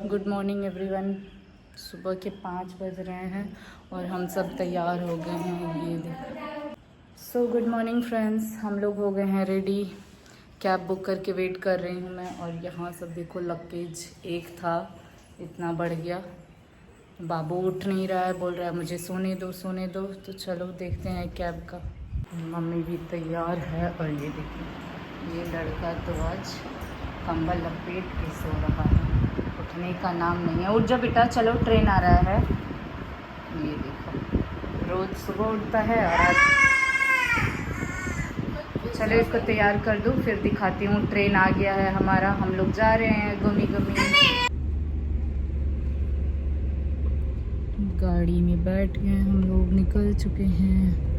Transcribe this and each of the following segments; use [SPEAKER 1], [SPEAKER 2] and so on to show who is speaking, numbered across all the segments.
[SPEAKER 1] Good morning everyone. सुबह के 5 बज रहे हैं और हम सब तैयार हो गए हैं। ये देखो। सो गुड मॉर्निंग फ्रेंड्स, हम लोग हो गए हैं रेडी। कैब बुक करके वेट कर रही हूँ मैं। और यहाँ सब देखो, लगेज एक था, इतना बढ़ गया। बाबू उठ नहीं रहा है, बोल रहा है मुझे सोने दो सोने दो। तो चलो देखते हैं कैब का। मम्मी भी तैयार है। और ये देखिए, ये लड़का तो आज कंबल लपेट के सो रहा है, उठने का नाम नहीं है। उठ जा बेटा, चलो ट्रेन आ रहा है। ये देखो, रोज़ सुबह उठता है। और आज चलो इसको तैयार कर दूँ, फिर दिखाती हूँ। ट्रेन आ गया है हमारा, हम लोग जा रहे हैं घूमी घूमी। गाड़ी में बैठ गए हम लोग, निकल चुके हैं।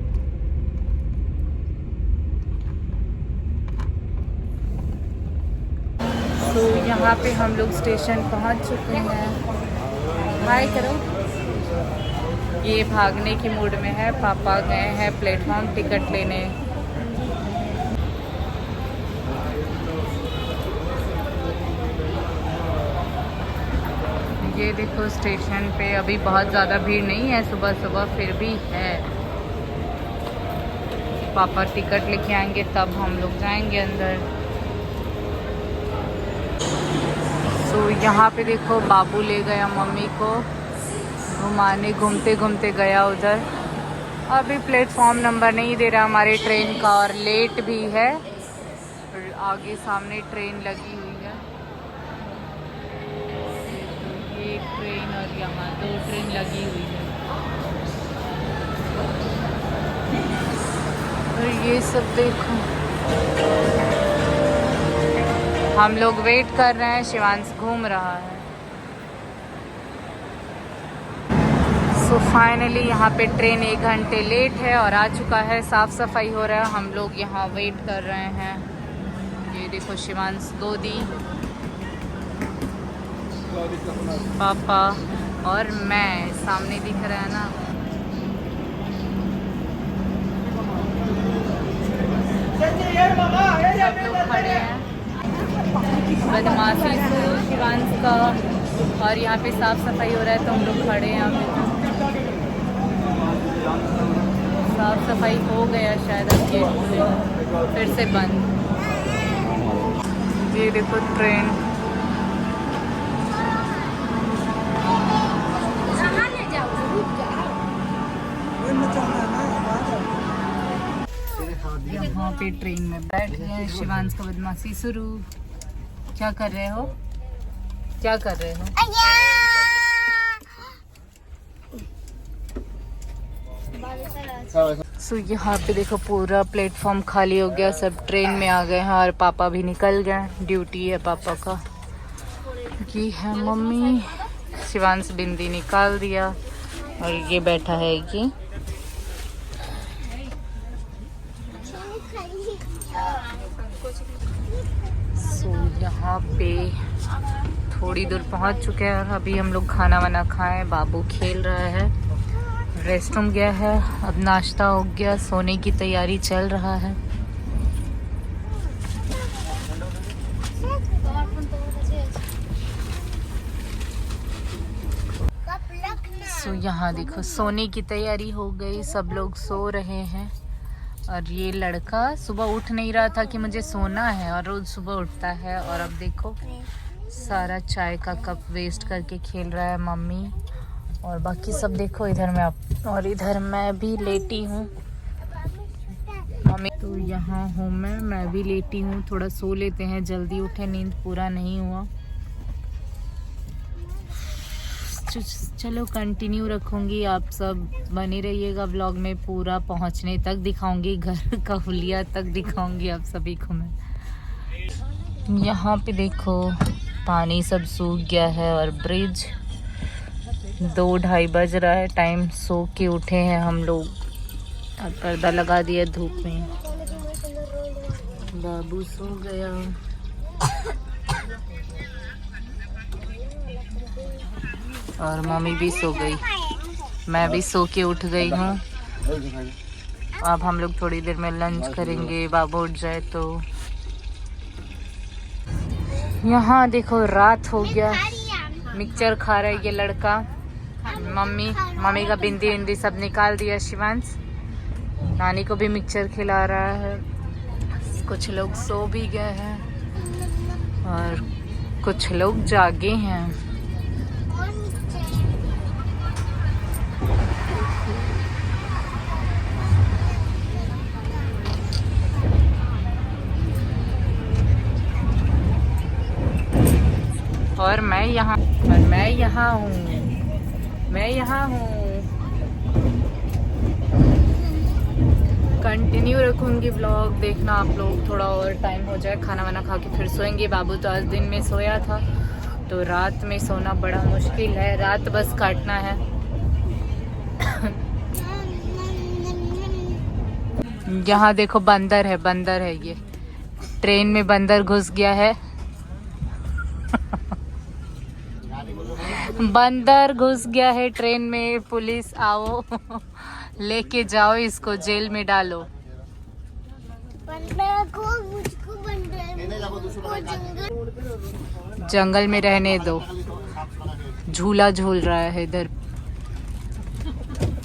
[SPEAKER 1] तो यहाँ पे हम लोग स्टेशन पहुँच चुके हैं। हाय करो। ये भागने की मूड में है। पापा गए हैं प्लेटफॉर्म टिकट लेने। ये देखो, स्टेशन पे अभी बहुत ज़्यादा भीड़ नहीं है सुबह सुबह, फिर भी है। पापा टिकट लेके आएंगे तब हम लोग जाएंगे अंदर। तो यहाँ पे देखो, बाबू ले गया मम्मी को घुमाने, घूमते घूमते गया उधर। अभी प्लेटफॉर्म नंबर नहीं दे रहा हमारे ट्रेन का, और लेट भी है। और आगे सामने ट्रेन लगी हुई है, एक ट्रेन और यहाँ 2 ट्रेन लगी हुई है। और ये सब देखो, हम लोग वेट कर रहे हैं। शिवांश घूम रहा है। सो फाइनली यहाँ पे ट्रेन 1 घंटे लेट है और आ चुका है। साफ़ सफाई हो रहा है, हम लोग यहाँ वेट कर रहे हैं। ये देखो, शिवांश, गोदी, पापा और मैं, सामने दिख रहा है ना। सब लोग खड़े हैं। बदमाशी शुरू शिवांश का। और यहाँ पे साफ़ सफाई हो रहा है तो हम लोग खड़े हैं। यहाँ पे साफ़ सफाई हो गया शायद, अब गेट फिर से बंद। ये देखो ट्रेन। यहाँ पे ट्रेन में बैठ गए। शिवांश का बदमाशी शुरू। क्या कर रहे हो, क्या कर रहे हो? सो यहाँ पे देखो, पूरा प्लेटफॉर्म खाली हो गया, सब ट्रेन में आ गए हैं। और पापा भी निकल गए, ड्यूटी है पापा का। ये है मम्मी। शिवांश बिंदी निकाल दिया और ये बैठा है ये। सो यहाँ पे थोड़ी दूर पहुँच चुके हैं और अभी हम लोग खाना वाना खाएं। बाबू खेल रहा है, रेस्ट रूम गया है। अब नाश्ता हो गया, सोने की तैयारी चल रहा है। सो यहाँ देखो, सोने की तैयारी हो गई, सब लोग सो रहे हैं। और ये लड़का सुबह उठ नहीं रहा था कि मुझे सोना है, और रोज़ सुबह उठता है। और अब देखो, सारा चाय का कप वेस्ट करके खेल रहा है मम्मी। और बाकी सब देखो, इधर मैं और इधर मैं भी लेटी हूँ। मम्मी तो यहाँ हूँ, मैं भी लेटी हूँ। थोड़ा सो लेते हैं, जल्दी उठे, नींद पूरा नहीं हुआ। चलो कंटिन्यू रखूँगी, आप सब बने रहिएगा व्लॉग में। पूरा पहुँचने तक दिखाऊंगी, घर का हुलिया तक दिखाऊंगी आप सभी को मैं। यहाँ पे देखो, पानी सब सूख गया है और ब्रिज 2-2:30 बज रहा है टाइम। सो के उठे हैं हम लोग और पर्दा लगा दिया धूप में। बाबू सो गया और मम्मी भी सो गई। मैं भी सो के उठ गई हूँ। अब हम लोग थोड़ी देर में लंच करेंगे, बाबू उठ जाए तो। यहाँ देखो रात हो गया, मिक्सचर खा रहा है ये लड़का। मम्मी का बिंदी विंदी सब निकाल दिया शिवांश। नानी को भी मिक्सचर खिला रहा है। कुछ लोग सो भी गए हैं और कुछ लोग जागे हैं। और मैं यहाँ हूँ। कंटिन्यू रखूंगी व्लॉग, देखना आप लोग। थोड़ा और टाइम हो जाए, खाना वाना खा के फिर सोएंगे। बाबू तो आज दिन में सोया था, तो रात में सोना बड़ा मुश्किल है। रात बस काटना है। यहाँ देखो बंदर है ये। ट्रेन में बंदर घुस गया है। बंदर घुस गया है ट्रेन में। पुलिस आओ, लेके जाओ इसको, जेल में डालो। जंगल में रहने दो। झूला झूल रहा है इधर।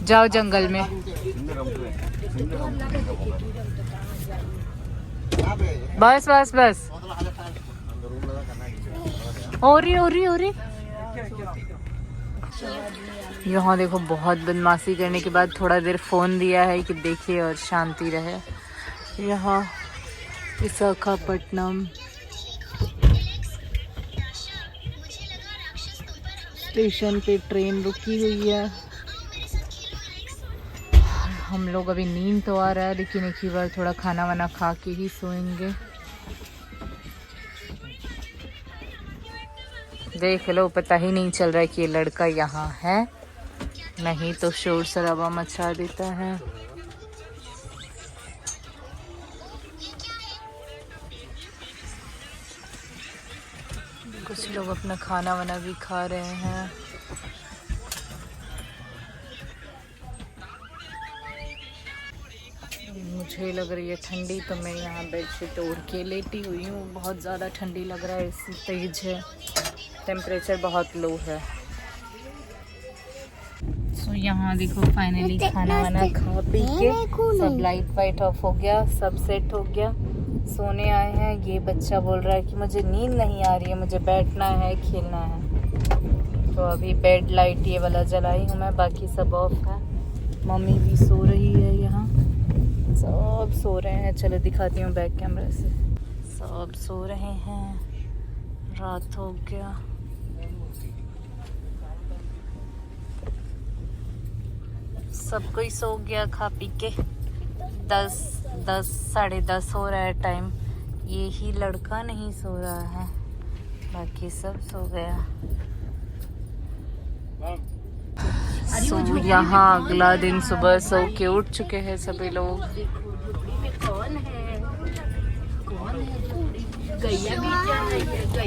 [SPEAKER 1] जाओ जंगल में। बस बस बस। ओरी। यहाँ देखो बहुत बदमाशी करने के बाद थोड़ा देर फोन दिया है कि देखिए और शांति रहे। यहाँ विशाखापट्टनम स्टेशन पे ट्रेन रुकी हुई है। हम लोग अभी नींद तो आ रहा है, लेकिन एक ही बार थोड़ा खाना वाना खा के ही सोएंगे। देख लो, पता ही नहीं चल रहा है कि ये लड़का यहाँ है, नहीं तो शोर शराबा मचा देता है। कुछ लोग अपना खाना वाना भी खा रहे हैं। मुझे लग रही है ठंडी, तो मैं यहाँ बेडशीट ओढ़ के लेटी हुई हूँ। बहुत ज़्यादा ठंडी लग रहा है, एसी तेज है, टेम्परेचर बहुत लो है। सो यहाँ देखो फाइनली खाना वाना खा पी के सब लाइट वाइट ऑफ हो गया, सब सेट हो गया, सोने आए हैं। ये बच्चा बोल रहा है कि मुझे नींद नहीं आ रही है, मुझे बैठना है, खेलना है। तो अभी बेड लाइट ये वाला जलाई हूँ मैं, बाकी सब ऑफ है। मम्मी भी सो रही है, यहाँ सब सो रहे हैं। चलो दिखाती हूँ बैक कैमरा से। सब सो रहे हैं, रात हो गया। सब कोई सो गया खा पी के। 10 साढ़े 10 हो रहा है टाइम। ये ही लड़का नहीं सो रहा है, बाकी सब सो गया। यहाँ अगला दिन सुबह सो के उठ चुके हैं सभी लोग। कौन है? गैया भी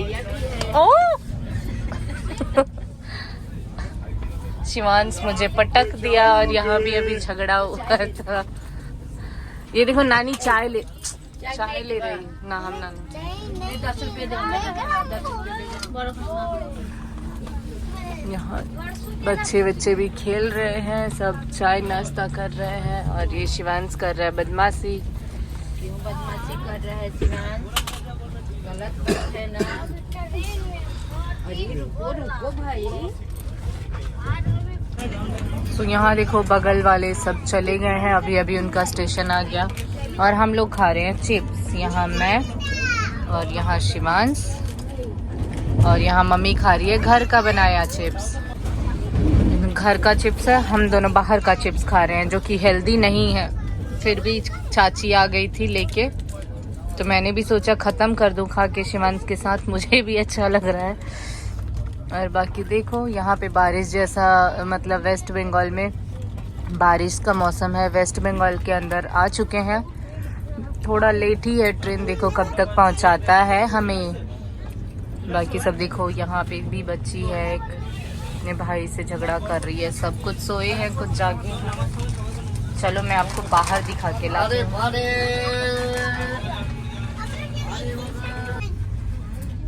[SPEAKER 1] है। ओ शिवांश मुझे पटक दिया, और यहाँ भी अभी झगड़ा हुआ था। ये देखो नानी चाय ले रही ना। हम ना 10 रुपये यहाँ बच्चे भी खेल रहे हैं, सब चाय नाश्ता कर रहे हैं। और ये शिवांश कर रहा है बदमाशी। क्यों बदमाशी कर रहा है शिवांश? गलत बात है ना। अरे रुको भाई। तो यहाँ देखो बगल वाले सब चले गए हैं, अभी उनका स्टेशन आ गया। और हम लोग खा रहे हैं चिप्स। यहाँ मैं और यहाँ शिवांश, और यहाँ मम्मी खा रही है घर का बनाया चिप्स। घर का चिप्स है, हम दोनों बाहर का चिप्स खा रहे हैं, जो कि हेल्दी नहीं है। फिर भी चाची आ गई थी लेके, तो मैंने भी सोचा ख़त्म कर दूं खा के शिवांश के साथ, मुझे भी अच्छा लग रहा है। और बाकी देखो यहाँ पे बारिश जैसा, मतलब वेस्ट बंगाल में बारिश का मौसम है। वेस्ट बंगाल के अंदर आ चुके हैं। थोड़ा लेट ही है ट्रेन, देखो कब तक पहुँचाता है हमें। बाकी सब देखो, यहाँ पे भी बच्ची है एक, अपने भाई से झगड़ा कर रही है। सब कुछ सोए हैं, कुछ जागे हैं। चलो मैं आपको बाहर दिखा के लाती हूँ।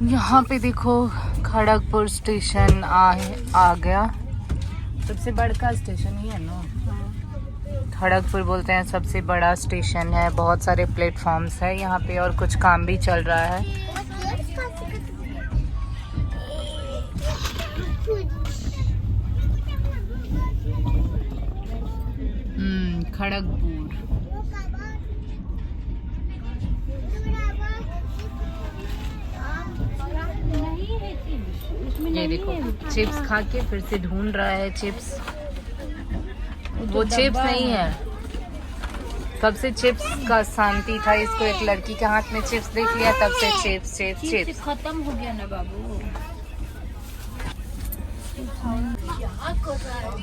[SPEAKER 1] यहाँ पे देखो खड़गपुर स्टेशन आ गया। सबसे बड़ा स्टेशन ही है ना, खड़गपुर बोलते हैं, सबसे बड़ा स्टेशन है। बहुत सारे प्लेटफॉर्म्स है यहाँ पे और कुछ काम भी चल रहा है। खड़गपुर। ये देखो चिप्स खा के फिर से ढूंढ रहा है चिप्स। वो चिप्स नहीं है, कब से चिप्स का शांति था इसको। एक लड़की के हाथ में चिप्स देख लिया तब से चिप्स चिप्स चिप्स
[SPEAKER 2] खत्म हो गया ना बाबू।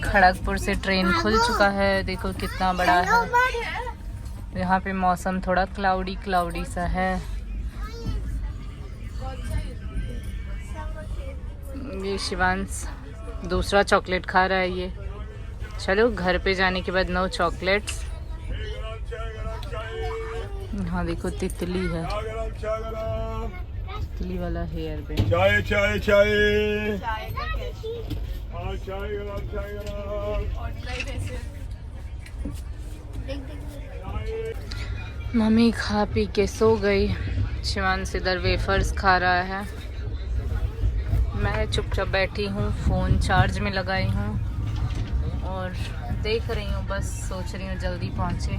[SPEAKER 1] खड़गपुर से ट्रेन खुल चुका है, देखो कितना बड़ा है। यहाँ पे मौसम थोड़ा क्लाउडी क्लाउडी सा है। ये शिवांश दूसरा चॉकलेट खा रहा है ये। चलो घर पे जाने के बाद नो चॉकलेट्स। हाँ देखो तितली है, तितली वाला हेयर बैंड।
[SPEAKER 3] चाय चाय चाय
[SPEAKER 1] मम्मी खा पी के सो गई। शिवांश इधर वेफर्स खा रहा है। मैं चुपचाप बैठी हूँ, फ़ोन चार्ज में लगाई हूँ और देख रही हूँ, बस सोच रही हूँ जल्दी पहुँचे।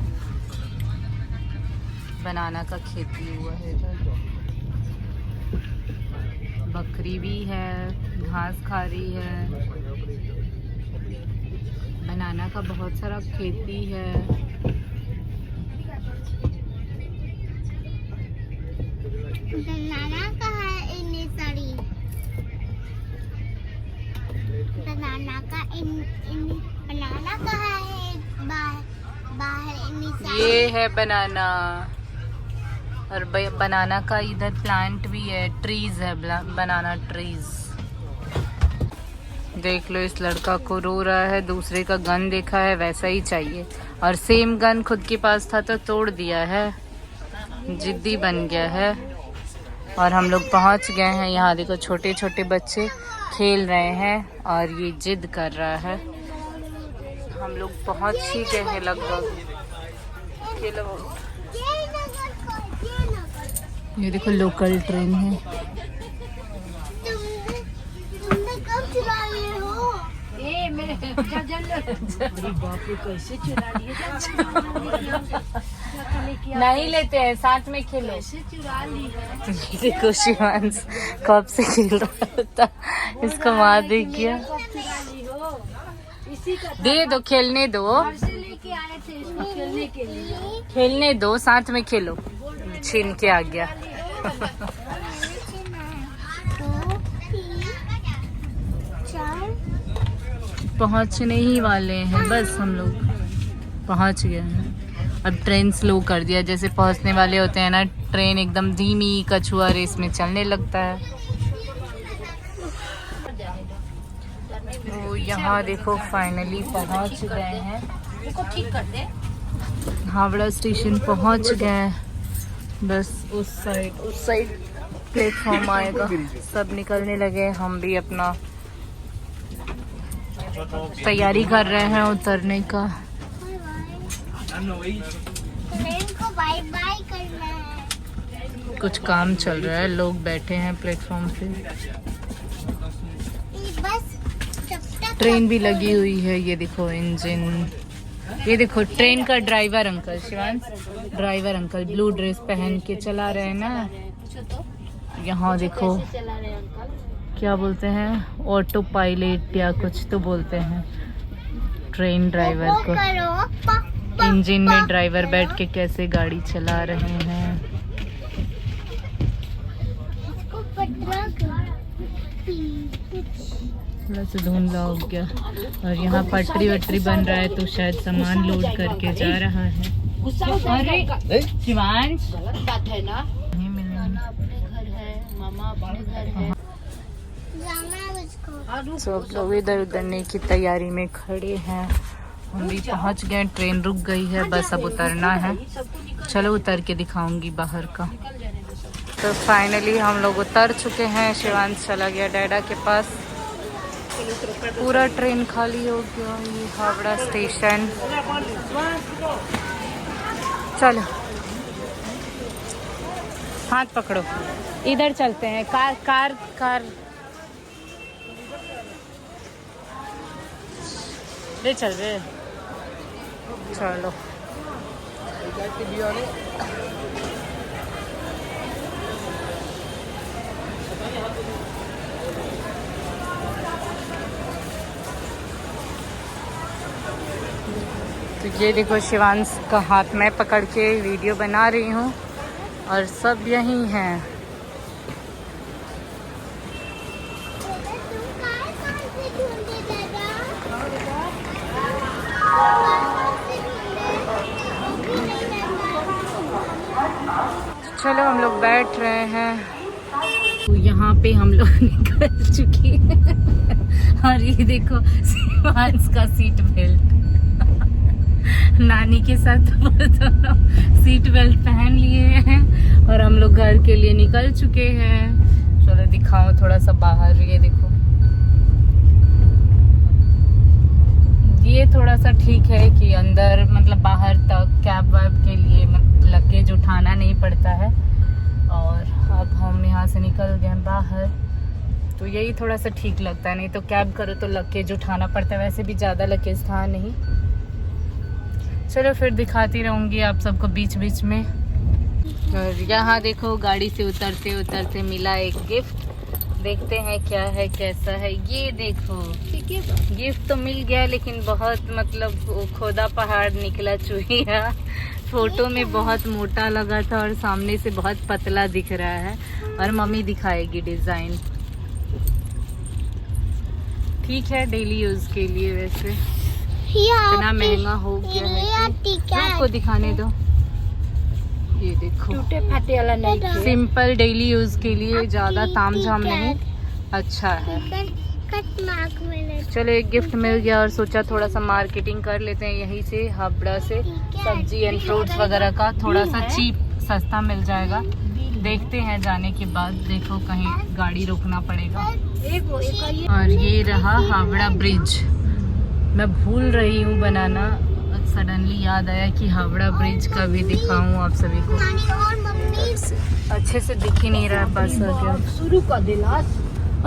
[SPEAKER 1] बनाना का खेती हुआ है इधर, बकरी भी है, घास खा रही है। बनाना का बहुत सारा खेती है।
[SPEAKER 2] बनाना कहाँ है इतनी सारी? बनाना कहाँ है बाहर इतनी सारी?
[SPEAKER 1] ये है बनाना, और बनाना का इधर प्लांट भी है, ट्रीज है, बनाना ट्रीज। देख लो इस लड़का को, रो रहा है। दूसरे का गन देखा है वैसा ही चाहिए, और सेम गन खुद के पास था तो तोड़ दिया है, जिद्दी बन गया है। और हम लोग पहुंच गए हैं। यहाँ देखो छोटे छोटे बच्चे खेल रहे हैं और ये जिद कर रहा है। हम लोग पहुंच ही गए हैं लगभग। खेलो। ये देखो लोकल ट्रेन है।
[SPEAKER 2] तुमने कब चुरा लिए हो? कैसे चुरा लिए?
[SPEAKER 1] नहीं लेते हैं, साथ में खेलो।
[SPEAKER 2] चुरा ली है?
[SPEAKER 1] देखो शिवांश कब से खेल रहा था, इसको मार दे गया। दे दो, खेलने दो,
[SPEAKER 2] लेके आए थे इसको खेलने के लिए।
[SPEAKER 1] खेलने दो, साथ में खेलो। छीन के आ गया। पहुंचने ही वाले हैं, बस हम लोग पहुंच गए हैं। अब ट्रेन स्लो कर दिया, जैसे पहुंचने वाले होते हैं ना, ट्रेन एकदम धीमी कछुआ रेस में चलने लगता है। तो यहाँ देखो फाइनली पहुंच गए हैं, हावड़ा स्टेशन पहुंच गए। बस उस साइड प्लेटफॉर्म आएगा, सब निकलने लगे। हम भी अपना तैयारी कर रहे हैं उतरने का।
[SPEAKER 2] ट्रेन को बाय बाय करना है।
[SPEAKER 1] कुछ काम चल रहा है, लोग बैठे हैं प्लेटफॉर्म पे।
[SPEAKER 2] बस
[SPEAKER 1] ट्रेन भी लगी हुई है, ये देखो इंजन। ये देखो ट्रेन का driver uncle, Shivansh driver uncle blue dress पहन के चला रहे हैं ना। यहाँ देखो क्या बोलते हैं, ऑटो पायलट या कुछ तो बोलते हैं ट्रेन ड्राइवर को। इंजन में ड्राइवर बैठ के कैसे गाड़ी चला रहे हैं। थोड़ा सा धुंधला हो गया। और यहाँ पटरी वटरी बन रहा है तो शायद सामान लोड करके जा रहा है। अरे शिवांश
[SPEAKER 2] बात है ना,
[SPEAKER 1] नहीं मिलना।
[SPEAKER 2] अपने घर है, मामा अपने घर है।
[SPEAKER 1] सब लोग इधर उतरने की तैयारी में खड़े हैं। हम भी पहुंच गए, ट्रेन रुक गई है, बस अब उतरना है। चलो उतर के दिखाऊंगी बाहर का। तो फाइनली हम लोग उतर चुके हैं। शिवांश चला गया डैडा के पास। पूरा ट्रेन खाली हो गया। ये हावड़ा स्टेशन। चलो हाथ पकड़ो, इधर चलते हैं। कार कार कार ले चल रहे। चलो तो ये देखो शिवांश का हाथ में पकड़ के वीडियो बना रही हूँ और सब यहीं हैं। चलो हम लोग बैठ रहे हैं। तो यहाँ पे हम लोग निकल चुकी हैं और ये देखो शिवांश का सीट बेल्ट। नानी के साथ दोनों सीट बेल्ट पहन लिए हैं और हम लोग घर के लिए निकल चुके हैं। चलो दिखाओ थोड़ा सा बाहर। ये देखो, ये थोड़ा सा ठीक है कि अंदर मतलब बाहर तक कैब वैब के लिए लगेज उठाना नहीं पड़ता है। और अब हम यहाँ से निकल गए बाहर, तो यही थोड़ा सा ठीक लगता है। नहीं तो कैब करो तो लगेज उठाना पड़ता है। वैसे भी ज़्यादा लगेज था नहीं। चलो फिर दिखाती रहूँगी आप सबको बीच बीच में। और यहाँ देखो गाड़ी से उतरते उतरते मिला एक गिफ्ट। देखते हैं क्या है कैसा है। ये देखो गिफ्ट तो मिल गया, लेकिन बहुत मतलब खोदा पहाड़ निकला चूहिया। फोटो में बहुत मोटा लगा था और सामने से बहुत पतला दिख रहा है। और मम्मी दिखाएगी डिजाइन। ठीक है डेली यूज के लिए। वैसे इतना महंगा हो गया है कि आपको दिखाने दो। ये देखो टूटे फाटे वाला नहीं, सिंपल डेली यूज के लिए, ज्यादा तामझाम नहीं, अच्छा है। चलो एक गिफ्ट मिल गया और सोचा थोड़ा सा मार्केटिंग कर लेते हैं यहीं से, हावड़ा से। सब्जी एंड फ्रूट्स वगैरह का थोड़ा सा चीप सस्ता मिल जाएगा। देखते हैं जाने के बाद। देखो कहीं गाड़ी रोकना पड़ेगा। और ये रहा हावड़ा ब्रिज। मैं भूल रही हूँ बनाना। सडनली याद आया कि हावड़ा ब्रिज का भी दिखाऊं आप सभी को। अच्छे से दिख ही नहीं रहा है बस शुरू कर देला।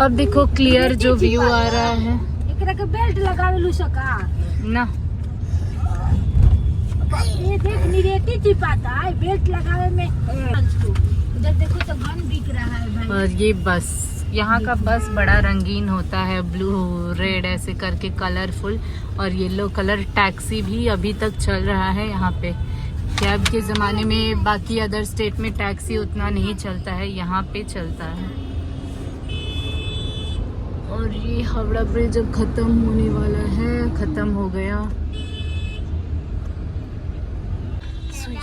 [SPEAKER 1] अब देखो क्लियर जो व्यू आ रहा है। एकरा के बेल्ट लगावे लू सका ना। ये देख निरेटी चिपाता है बेल्ट लगावे में। उधर देखो तो गन बिक रहा है भाई। और ये बस, यहाँ का बस बड़ा रंगीन होता है, ब्लू रेड ऐसे करके कलरफुल। और येलो कलर। टैक्सी भी अभी तक चल रहा है यहाँ पे। कैब के ज़माने में बाकी अदर स्टेट में टैक्सी उतना नहीं चलता है, यहाँ पे चलता है। और ये हावड़ा ब्रिज अब ख़त्म होने वाला है, ख़त्म हो गया।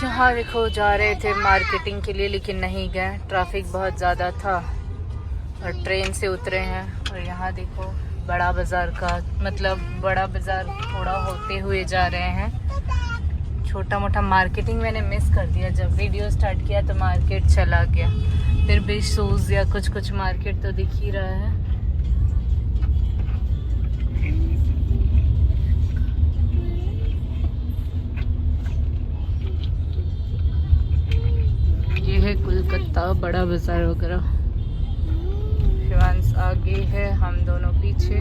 [SPEAKER 1] यहाँ देखो जा रहे थे मार्केटिंग के लिए लेकिन नहीं गए, ट्रैफिक बहुत ज़्यादा था। और ट्रेन से उतरे हैं और यहाँ देखो बड़ा बाज़ार का मतलब बड़ा बाज़ार थोड़ा होते हुए जा रहे हैं। छोटा मोटा मार्केटिंग मैंने मिस कर दिया। जब वीडियो स्टार्ट किया तो मार्केट चला गया। फिर भी शूज़ या कुछ कुछ मार्केट तो दिख ही रहा है। ये है कोलकाता बड़ा बाज़ार वगैरह। शिवांश आगे है, हम दोनों पीछे।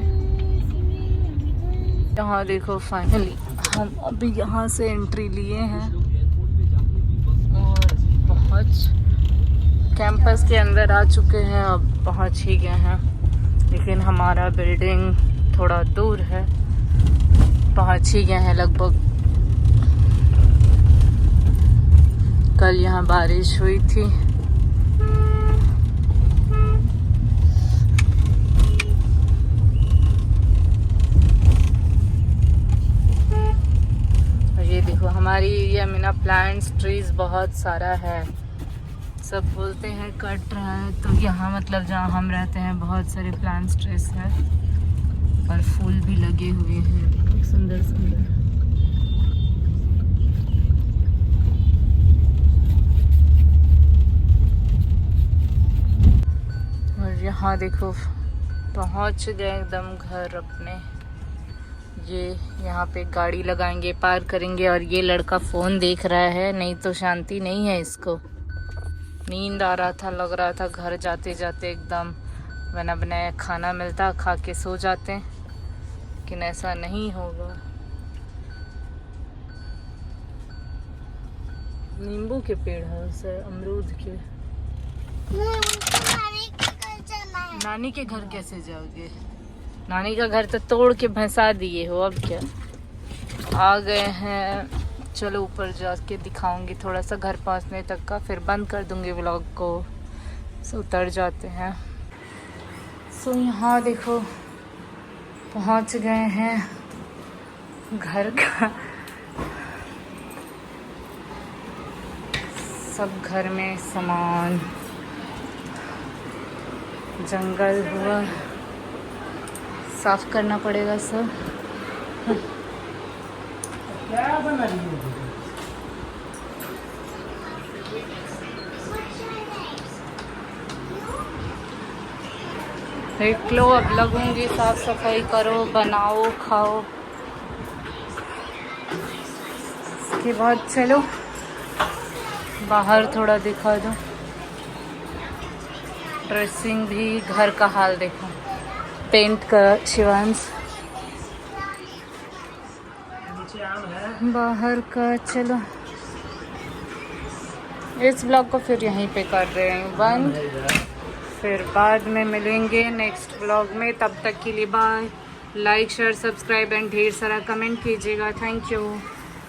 [SPEAKER 1] यहाँ देखो फाइनली हम अभी यहाँ से एंट्री लिए हैं और पहुँच कैंपस के अंदर आ चुके हैं। अब पहुँच ही गए हैं, लेकिन हमारा बिल्डिंग थोड़ा दूर है। पहुँच ही गए हैं लगभग। कल यहाँ बारिश हुई थी। देखो हमारी एरिया में ना प्लांट्स ट्रीज बहुत सारा है। सब बोलते हैं कट रहा है, तो यहाँ मतलब जहाँ हम रहते हैं बहुत सारे प्लांट्स ट्रीज है और फूल भी लगे हुए हैं सुंदर सुंदर। यहाँ देखो पहुँच गए एकदम घर अपने। ये यहाँ पे गाड़ी लगाएंगे, पार करेंगे। और ये लड़का फ़ोन देख रहा है, नहीं तो शांति नहीं है इसको। नींद आ रहा था, लग रहा था घर जाते जाते एकदम बना बनाया खाना मिलता, खा के सो जाते, लेकिन ऐसा नहीं होगा। नींबू के पेड़ है उसे, अमरूद के। नानी के घर कैसे जाओगे? नानी का घर तो तोड़ के भंसा दिए हो, अब क्या। आ गए हैं, चलो ऊपर जाके दिखाऊंगी थोड़ा सा घर पहुंचने तक का, फिर बंद कर दूंगी व्लॉग को। सो उतर जाते हैं। सो यहाँ देखो पहुंच गए हैं घर का। सब घर में सामान, जंगल हुआ, साफ करना पड़ेगा सब।
[SPEAKER 3] क्या बना रही हो?
[SPEAKER 1] देख लो, अब लगूंगी, साफ सफाई करो, बनाओ, खाओ। उसके बाद चलो बाहर थोड़ा दिखा दो। ड्रेसिंग भी, घर का हाल देखो, पेंट का शिवांश,
[SPEAKER 3] नीचे आम है।
[SPEAKER 1] बाहर का। चलो इस ब्लॉग को फिर यहीं पे कर रहे हैं बंद, फिर बाद में मिलेंगे नेक्स्ट ब्लॉग में। तब तक के लिए bye. Like share subscribe and ढेर सारा कमेंट कीजिएगा। Thank you.